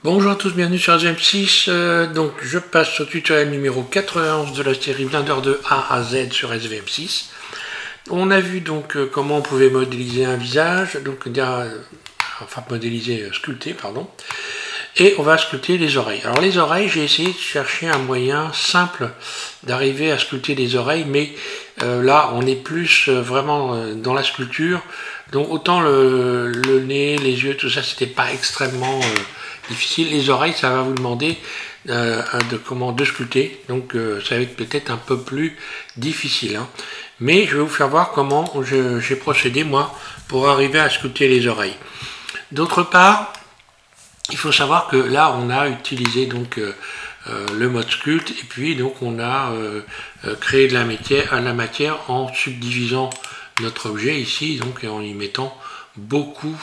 Bonjour à tous, bienvenue sur SVM6. Donc je passe au tutoriel numéro 91 de la série Blender de A à Z sur SVM6. On a vu donc comment on pouvait modéliser un visage, donc sculpter, pardon. Et on va sculpter les oreilles. Alors les oreilles, j'ai essayé de chercher un moyen simple d'arriver à sculpter les oreilles, mais là on est plus vraiment dans la sculpture. Donc autant le nez, les yeux, tout ça, c'était pas extrêmement difficile. Les oreilles, ça va vous demander de sculpter, donc ça va être peut-être un peu plus difficile. Hein. Mais je vais vous faire voir comment j'ai procédé moi pour arriver à sculpter les oreilles. D'autre part, il faut savoir que là on a utilisé donc le mode sculpt et puis donc on a créé de la matière en subdivisant notre objet ici, donc en y mettant beaucoup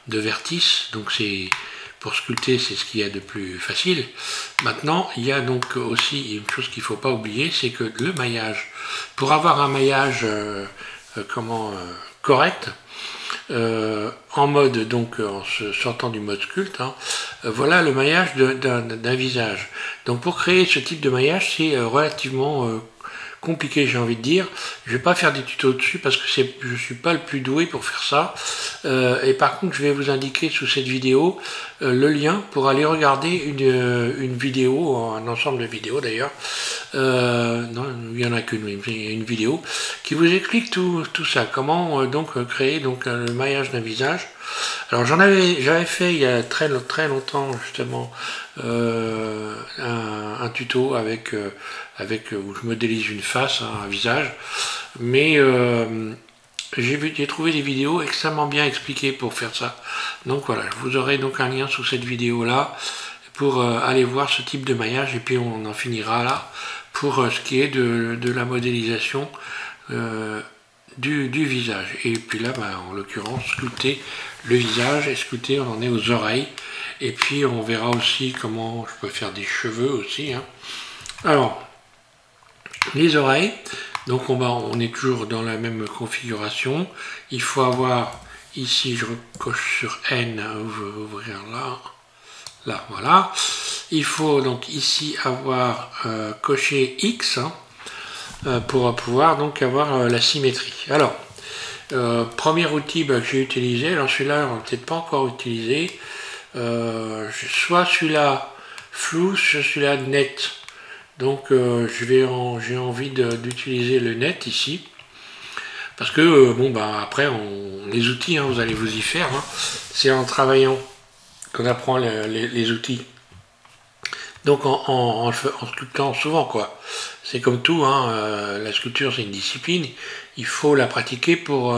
de vertices. Donc c'est pour sculpter, c'est ce qu'il y a de plus facile. Maintenant, il y a donc aussi une chose qu'il ne faut pas oublier, c'est que le maillage, pour avoir un maillage correct, en mode, donc en se sortant du mode sculpt, hein, voilà le maillage d'un visage. Donc pour créer ce type de maillage, c'est relativement compliqué, j'ai envie de dire. Je vais pas faire des tutos dessus parce que je suis pas le plus doué pour faire ça. Et par contre, je vais vous indiquer sous cette vidéo le lien pour aller regarder une vidéo, un ensemble de vidéos d'ailleurs. Non, il y en a qu'une, il y a une vidéo qui vous explique tout ça. Comment donc créer donc le maillage d'un visage. Alors j'avais fait il y a très longtemps justement un tuto avec où je modélise une face, hein, un visage, mais j'ai trouvé des vidéos extrêmement bien expliquées pour faire ça. Donc voilà, vous aurez donc un lien sous cette vidéo là pour aller voir ce type de maillage et puis on en finira là pour ce qui est de la modélisation du visage. Et puis là, en l'occurrence, sculpter le visage et sculpter, on en est aux oreilles. Et puis on verra aussi comment je peux faire des cheveux aussi. Hein. Alors, les oreilles, donc on est toujours dans la même configuration. Il faut avoir, ici je recoche sur N, ouvrir là, voilà. Il faut donc ici avoir coché X, hein, pour pouvoir donc avoir la symétrie. Alors, premier outil que j'ai utilisé, alors celui-là on n'a peut-être pas encore utilisé, soit celui-là flou, soit celui-là net. Donc j'ai envie d'utiliser le net ici, parce que après les outils, hein, vous allez vous y faire, hein. C'est en travaillant qu'on apprend les outils. Donc en sculptant souvent quoi. C'est comme tout, hein, la sculpture c'est une discipline, il faut la pratiquer pour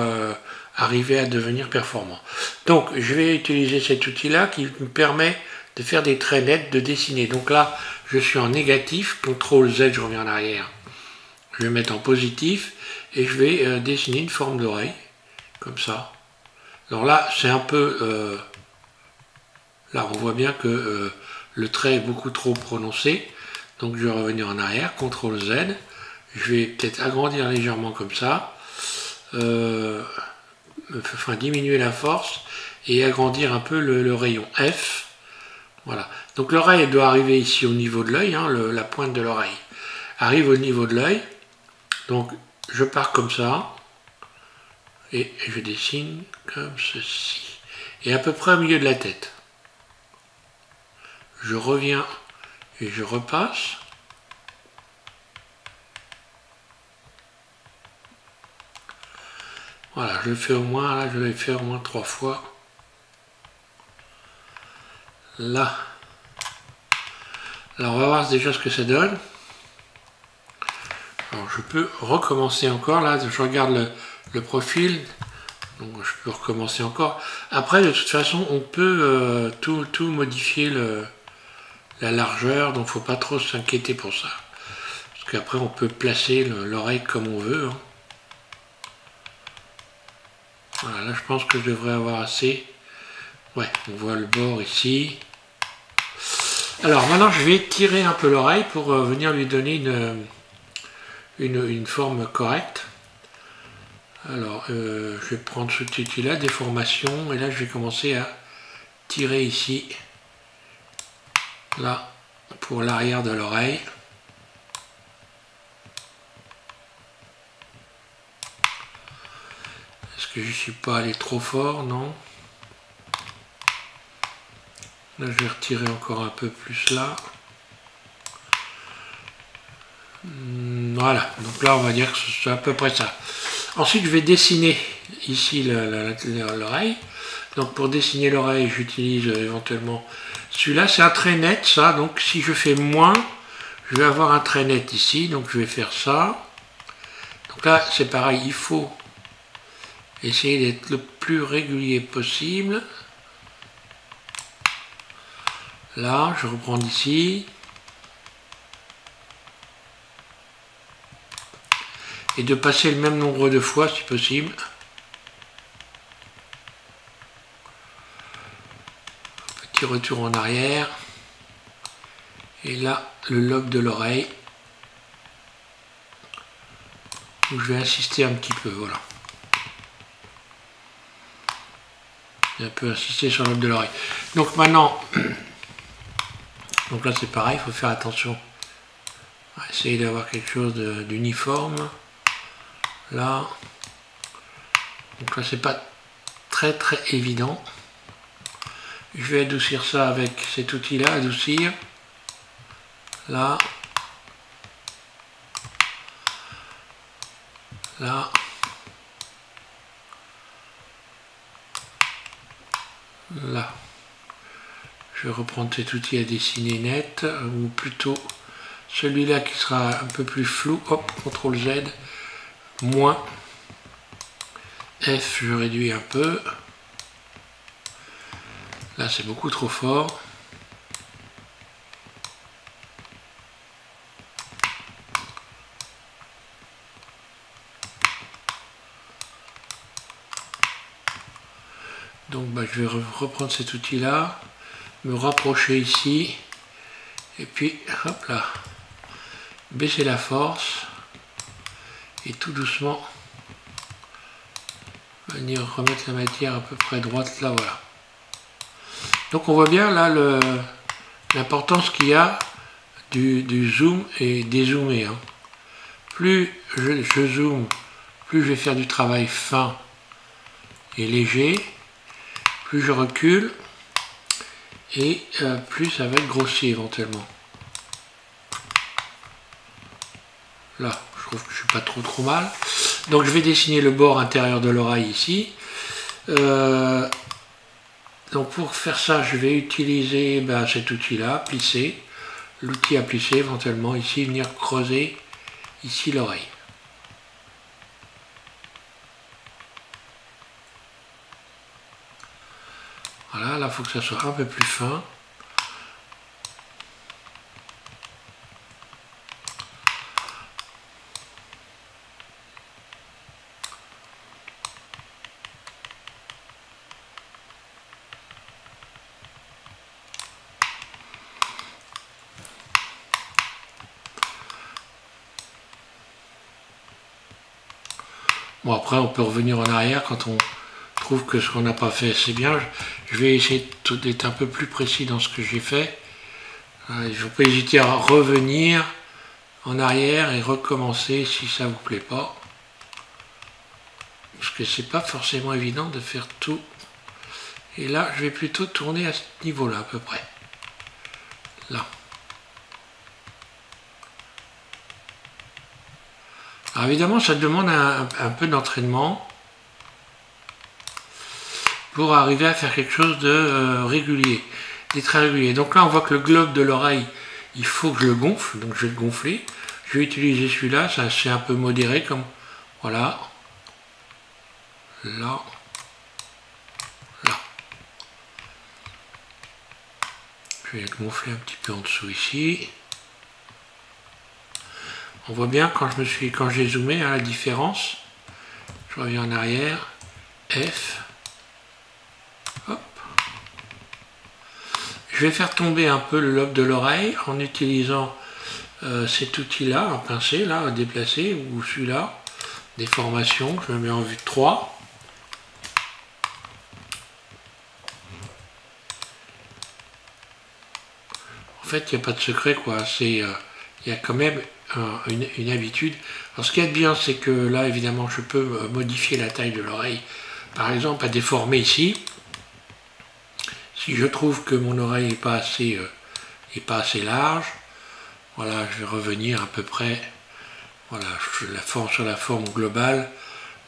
arriver à devenir performant. Donc je vais utiliser cet outil là qui me permet de faire des traits nets, de dessiner. Donc là je suis en négatif, CTRL Z, je reviens en arrière. Je vais mettre en positif et je vais dessiner une forme d'oreille, comme ça. Alors là c'est un peu... là on voit bien que le trait est beaucoup trop prononcé. Donc je vais revenir en arrière, CTRL Z. Je vais peut-être agrandir légèrement comme ça. Enfin diminuer la force et agrandir un peu le rayon F. Voilà. Donc l'oreille doit arriver ici au niveau de l'œil, hein, la pointe de l'oreille arrive au niveau de l'œil. Donc je pars comme ça et je dessine comme ceci. Et à peu près au milieu de la tête. Je reviens et je repasse. Voilà, je le fais au moins, là je vais faire au moins 3 fois. Là. Alors on va voir déjà ce que ça donne. Alors je peux recommencer encore, là je regarde le profil, donc je peux recommencer encore. Après de toute façon on peut tout modifier la largeur, donc faut pas trop s'inquiéter pour ça. Parce qu'après on peut placer l'oreille comme on veut. Hein. Voilà, là je pense que je devrais avoir assez. Ouais, on voit le bord ici. Alors maintenant je vais tirer un peu l'oreille pour venir lui donner une forme correcte. Alors je vais prendre ce outil là, déformation, et là je vais commencer à tirer ici, là, pour l'arrière de l'oreille. Est-ce que je ne suis pas allé trop fort? Non. Là, je vais retirer encore un peu plus là. Voilà, donc là, on va dire que c'est à peu près ça. Ensuite, je vais dessiner ici l'oreille. Donc, pour dessiner l'oreille, j'utilise éventuellement celui-là. C'est un trait net, ça. Donc, si je fais moins, je vais avoir un trait net ici. Donc, je vais faire ça. Donc là, c'est pareil, il faut essayer d'être le plus régulier possible. Là, je reprends d'ici. Et de passer le même nombre de fois, si possible. Petit retour en arrière. Et là, le lobe de l'oreille. Où je vais insister un petit peu, voilà. Un peu insister sur le lobe de l'oreille. Donc maintenant, donc là c'est pareil, il faut faire attention. On va essayer d'avoir quelque chose d'uniforme. Là. Donc là c'est pas très évident. Je vais adoucir ça avec cet outil-là, adoucir. Là. Là. Là. Je vais reprendre cet outil à dessiner net, ou plutôt celui-là qui sera un peu plus flou. Hop, CTRL Z, moins. F, je réduis un peu. Là, c'est beaucoup trop fort. Donc, je vais reprendre cet outil-là, me rapprocher ici, et puis, hop là, baisser la force, et tout doucement, venir remettre la matière à peu près droite, là, voilà. Donc on voit bien là l'importance qu'il y a du zoom et dézoomer. Hein. Plus je zoome, plus je vais faire du travail fin et léger, plus je recule et plus ça va être grossier éventuellement. Là, je trouve que je suis pas trop mal. Donc je vais dessiner le bord intérieur de l'oreille ici. Donc pour faire ça, je vais utiliser cet outil-là, plisser, l'outil à plisser éventuellement ici, venir creuser ici l'oreille. Voilà, là il faut que ça soit un peu plus fin. Bon, après, on peut revenir en arrière quand on trouve que ce qu'on n'a pas fait, c'est bien. Je vais essayer d'être un peu plus précis dans ce que j'ai fait. Il ne faut pas hésiter à revenir en arrière et recommencer si ça ne vous plaît pas. Parce que c'est pas forcément évident de faire tout. Et là, je vais plutôt tourner à ce niveau-là, à peu près. Là. Alors évidemment, ça demande un peu d'entraînement pour arriver à faire quelque chose de régulier, des traits réguliers. Donc là, on voit que le globe de l'oreille, il faut que je le gonfle, donc je vais le gonfler. Je vais utiliser celui-là, c'est un peu modéré, comme voilà. Là. Là. Je vais le gonfler un petit peu en dessous ici. On voit bien quand j'ai zoomé la différence. Je reviens en arrière. F. Hop. Je vais faire tomber un peu le lobe de l'oreille en utilisant cet outil-là, un pincé là, à déplacer, ou celui-là, déformation. Je me mets en vue de 3. fait, il n'y a pas de secret, quoi. Il y a quand même une habitude. Alors, ce qu'il y a de bien, c'est que là, évidemment, je peux modifier la taille de l'oreille. Par exemple, à déformer ici. Si je trouve que mon oreille n'est pas assez large, voilà, je vais revenir à peu près, voilà, sur la forme globale.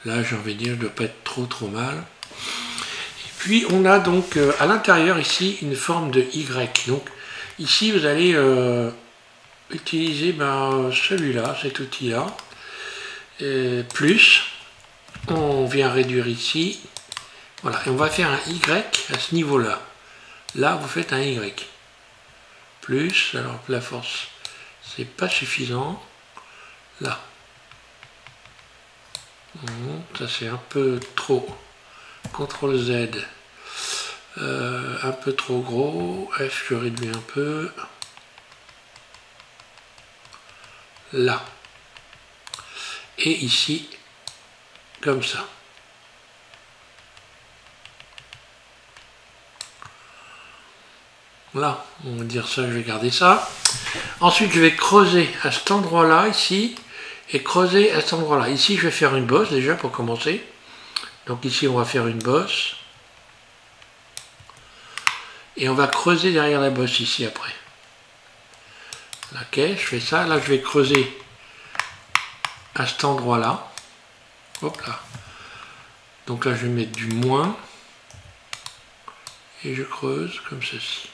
Là, j'ai envie de dire, je ne dois pas être trop mal. Et puis, on a donc à l'intérieur ici une forme de Y. Donc, ici, vous allez utiliser celui-là, cet outil-là. Plus, on vient réduire ici. Voilà, et on va faire un Y à ce niveau-là. Là, vous faites un Y. Plus, alors la force, c'est pas suffisant. Là. Ça c'est un peu trop. CTRL Z. Un peu trop gros. F, je réduis un peu. Là. Et ici, comme ça. Là, on va dire ça, je vais garder ça. Ensuite, je vais creuser à cet endroit-là, ici, et creuser à cet endroit-là. Ici, je vais faire une bosse, déjà, pour commencer. Donc ici, on va faire une bosse. Et on va creuser derrière la bosse, ici, après. Ok, je fais ça. Là, je vais creuser à cet endroit-là. Hop là. Donc là, je vais mettre du moins. Et je creuse comme ceci.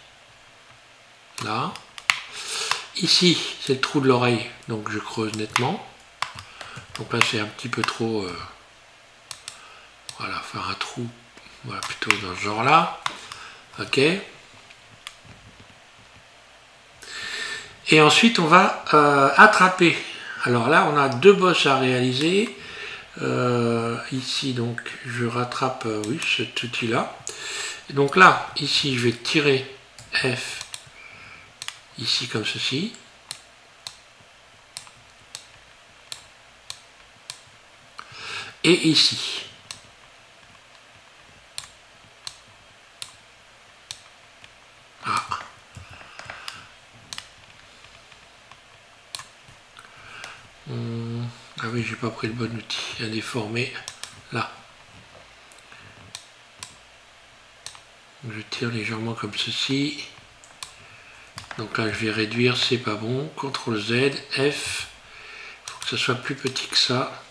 Là. Ici, c'est le trou de l'oreille, donc je creuse nettement. Donc là, c'est un petit peu trop... voilà, faire un trou, voilà, plutôt dans ce genre-là. Ok. Et ensuite, on va attraper. Alors là, on a deux bosses à réaliser. Ici, donc, je rattrape, oui, cet outil-là. Donc là, ici, je vais tirer F, ici, comme ceci. Et ici. Ah. Ah oui, j'ai pas pris le bon outil à déformer. Là. Je tire légèrement comme ceci. Donc là, je vais réduire, c'est pas bon. CTRL Z, F. Il faut que ça soit plus petit que ça.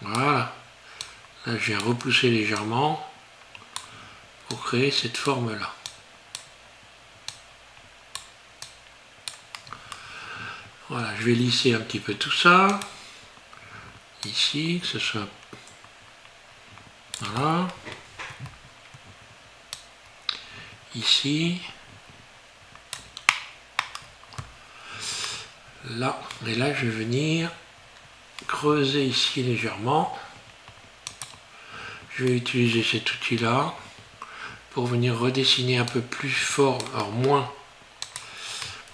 Voilà. Là, je viens repousser légèrement pour créer cette forme-là. Voilà, je vais lisser un petit peu tout ça. Ici, que ce soit... Voilà. Ici. Là. Et là, je vais venir creuser ici légèrement. Je vais utiliser cet outil-là pour venir redessiner un peu plus fort, alors moins.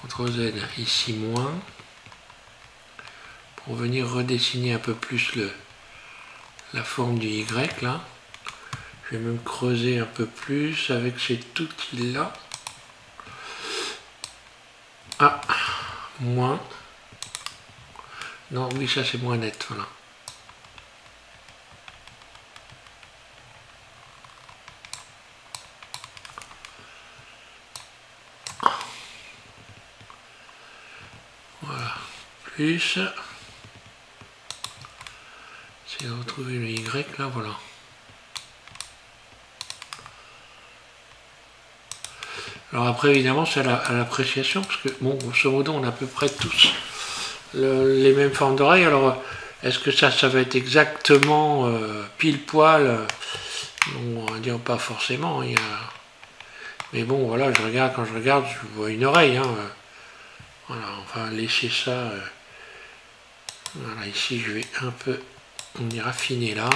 CTRL Z, ici moins. Pour venir redessiner un peu plus la forme du Y là. Je vais même creuser un peu plus avec cet outil là. Ah, moins. Non, oui, ça c'est moins net, voilà. Voilà, plus. C'est de retrouver le Y là, voilà. Alors après, évidemment, c'est à l'appréciation, parce que, bon, grosso modo, on a à peu près tous les mêmes formes d'oreilles. Alors, est-ce que ça va être exactement pile poil? On va dire pas forcément. Mais bon, voilà, quand je regarde, je vois une oreille. Hein. Voilà, on va laisser ça. Voilà, ici, je vais un peu, on y raffiner là.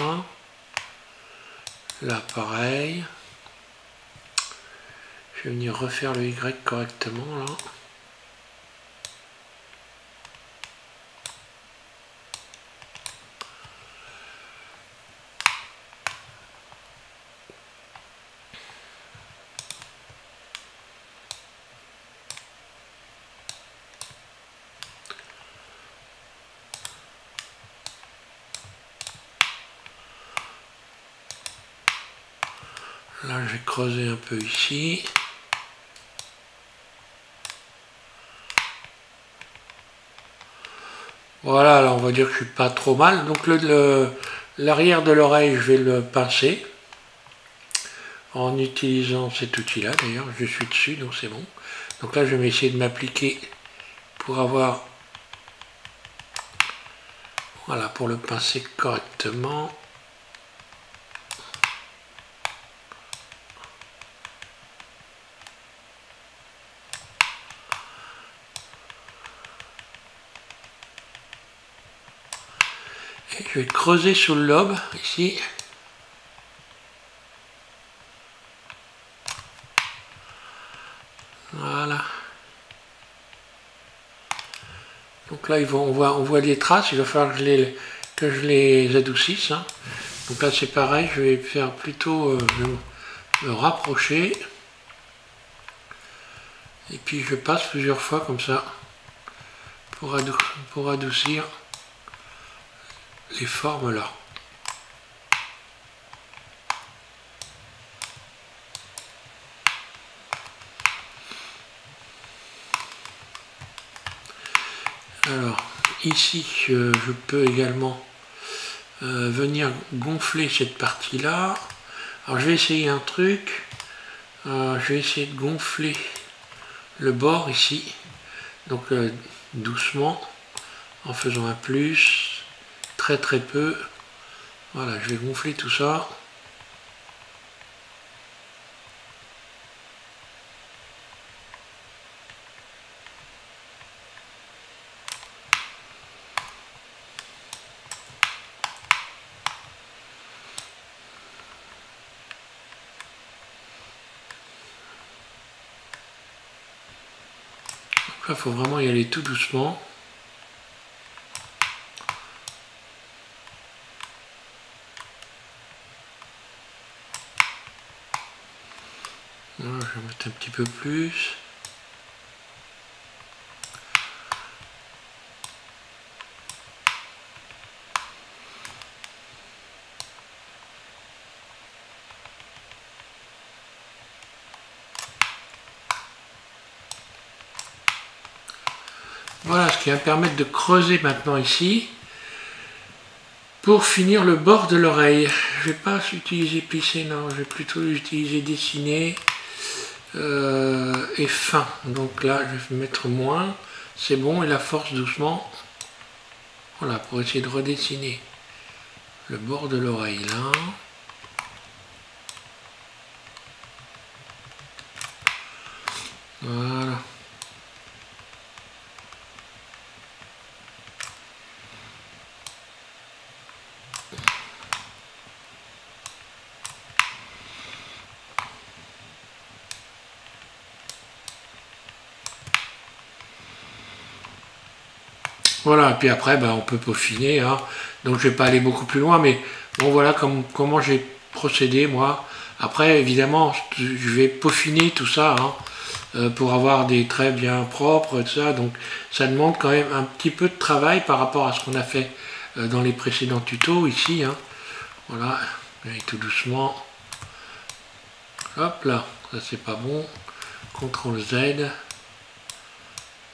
Là, pareil. Je vais venir refaire le Y correctement là. Là, je vais creuser un peu ici. Voilà, alors on va dire que je suis pas trop mal. Donc l'arrière de l'oreille, je vais le pincer en utilisant cet outil-là. D'ailleurs, je suis dessus, donc c'est bon. Donc là, je vais essayer de m'appliquer pour avoir, voilà, pour le pincer correctement. Et je vais creuser sous le lobe, ici. Voilà. Donc là, on voit les traces, il va falloir que je les adoucisse. Hein. Donc là, c'est pareil, je vais faire plutôt me rapprocher. Et puis je passe plusieurs fois comme ça pour adoucir les formes là. Alors ici je peux également venir gonfler cette partie là. Alors je vais essayer un truc, je vais essayer de gonfler le bord ici, donc doucement en faisant un plus, très peu. Voilà, je vais gonfler tout ça. Là, il faut vraiment y aller tout doucement. Voilà, je vais mettre un petit peu plus. Voilà, ce qui va me permettre de creuser maintenant ici pour finir le bord de l'oreille. Je ne vais pas utiliser pisser, non, je vais plutôt utiliser dessiner et fin. Donc là, je vais mettre moins, c'est bon, et la force doucement. Voilà, pour essayer de redessiner le bord de l'oreille là. Voilà. Voilà, et puis après, on peut peaufiner. Hein. Donc je ne vais pas aller beaucoup plus loin, mais bon, voilà comment j'ai procédé, moi. Après, évidemment, je vais peaufiner tout ça pour avoir des traits bien propres, tout ça. Donc ça demande quand même un petit peu de travail par rapport à ce qu'on a fait dans les précédents tutos, ici. Hein. Voilà, et tout doucement. Hop là, ça c'est pas bon. CTRL Z.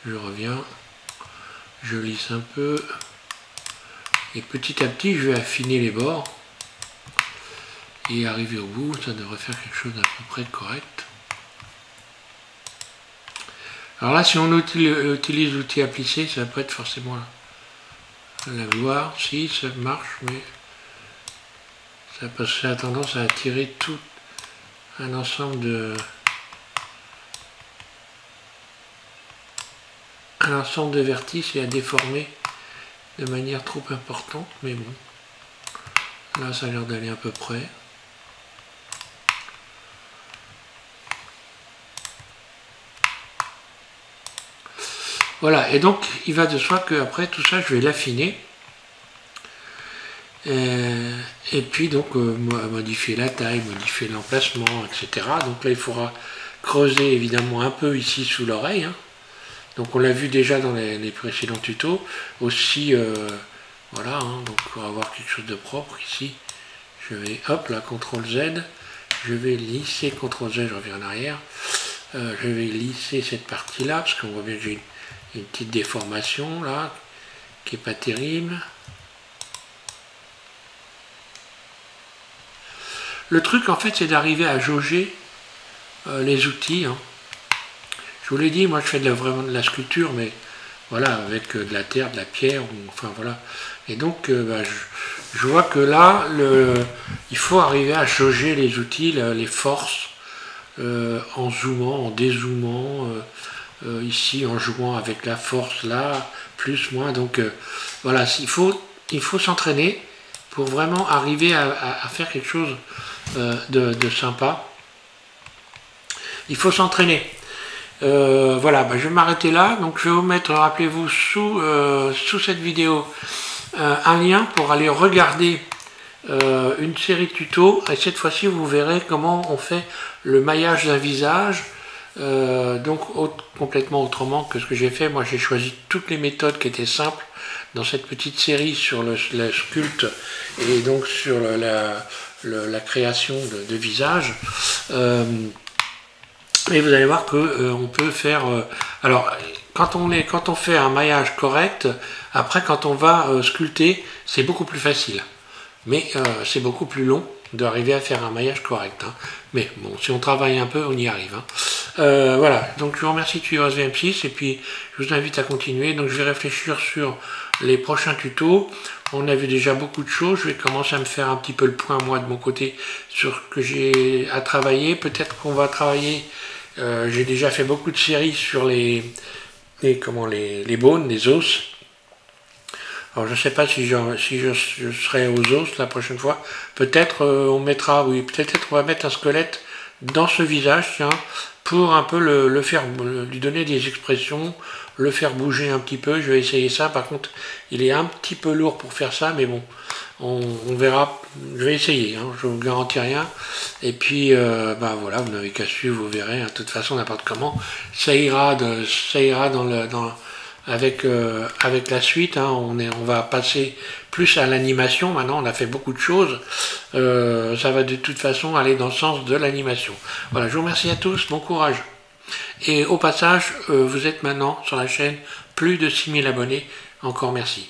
Je reviens. Je lisse un peu et petit à petit je vais affiner les bords et arriver au bout, ça devrait faire quelque chose d'à peu près correct. Alors là, si on utilise l'outil à plisser, ça va pas être forcément la gloire. Si ça marche, mais ça a tendance à attirer tout un ensemble de vertices et à déformer de manière trop importante, mais bon, là ça a l'air d'aller à peu près. Voilà, et donc il va de soi que après tout ça je vais l'affiner et puis donc modifier la taille, modifier l'emplacement, etc. Donc là il faudra creuser évidemment un peu ici sous l'oreille, hein. Donc on l'a vu déjà dans les précédents tutos. Aussi, voilà, hein, donc pour avoir quelque chose de propre ici, je vais, hop là, CTRL Z, je vais lisser, CTRL-Z, je reviens en arrière, je vais lisser cette partie-là, parce qu'on voit bien que j'ai une petite déformation là, qui n'est pas terrible. Le truc en fait c'est d'arriver à jauger les outils. Hein. Je vous l'ai dit, moi je fais vraiment de la sculpture, mais voilà, avec de la terre, de la pierre, enfin voilà. Et donc je vois que là, il faut arriver à jauger les outils, les forces, en zoomant, en dézoomant, ici en jouant avec la force là, plus, moins. Donc voilà, il faut s'entraîner pour vraiment arriver à faire quelque chose de sympa. Il faut s'entraîner. Voilà, je vais m'arrêter là. Donc je vais vous mettre, rappelez-vous, sous cette vidéo, un lien pour aller regarder une série de tutos. Et cette fois-ci, vous verrez comment on fait le maillage d'un visage. Donc complètement autrement que ce que j'ai fait. Moi, j'ai choisi toutes les méthodes qui étaient simples dans cette petite série sur le sculpte et donc sur la création de visage. Et vous allez voir que on peut faire. Alors, quand on fait un maillage correct, après quand on va sculpter, c'est beaucoup plus facile. Mais c'est beaucoup plus long d'arriver à faire un maillage correct. Hein. Mais bon, si on travaille un peu, on y arrive. Hein. Voilà, donc je vous remercie de suivre SVM6 et puis je vous invite à continuer. Donc je vais réfléchir sur les prochains tutos. On a vu déjà beaucoup de choses. Je vais commencer à me faire un petit peu le point moi de mon côté sur ce que j'ai à travailler. Peut-être qu'on va travailler. J'ai déjà fait beaucoup de séries sur les bones, les os. Alors je ne sais pas si je serai aux os la prochaine fois. Peut-être on mettra, oui, peut-être on va mettre un squelette dans ce visage, tiens, pour un peu le faire, lui donner des expressions, le faire bouger un petit peu. Je vais essayer ça. Par contre, il est un petit peu lourd pour faire ça, mais bon, on verra. Je vais essayer, hein, je ne vous garantis rien. Et puis, voilà, vous n'avez qu'à suivre, vous verrez. Hein, de toute façon, n'importe comment, ça ira avec la suite. Hein, on va passer plus à l'animation. Maintenant, on a fait beaucoup de choses. Ça va de toute façon aller dans le sens de l'animation. Voilà, je vous remercie à tous. Bon courage. Et au passage, vous êtes maintenant sur la chaîne plus de 6000 abonnés. Encore merci.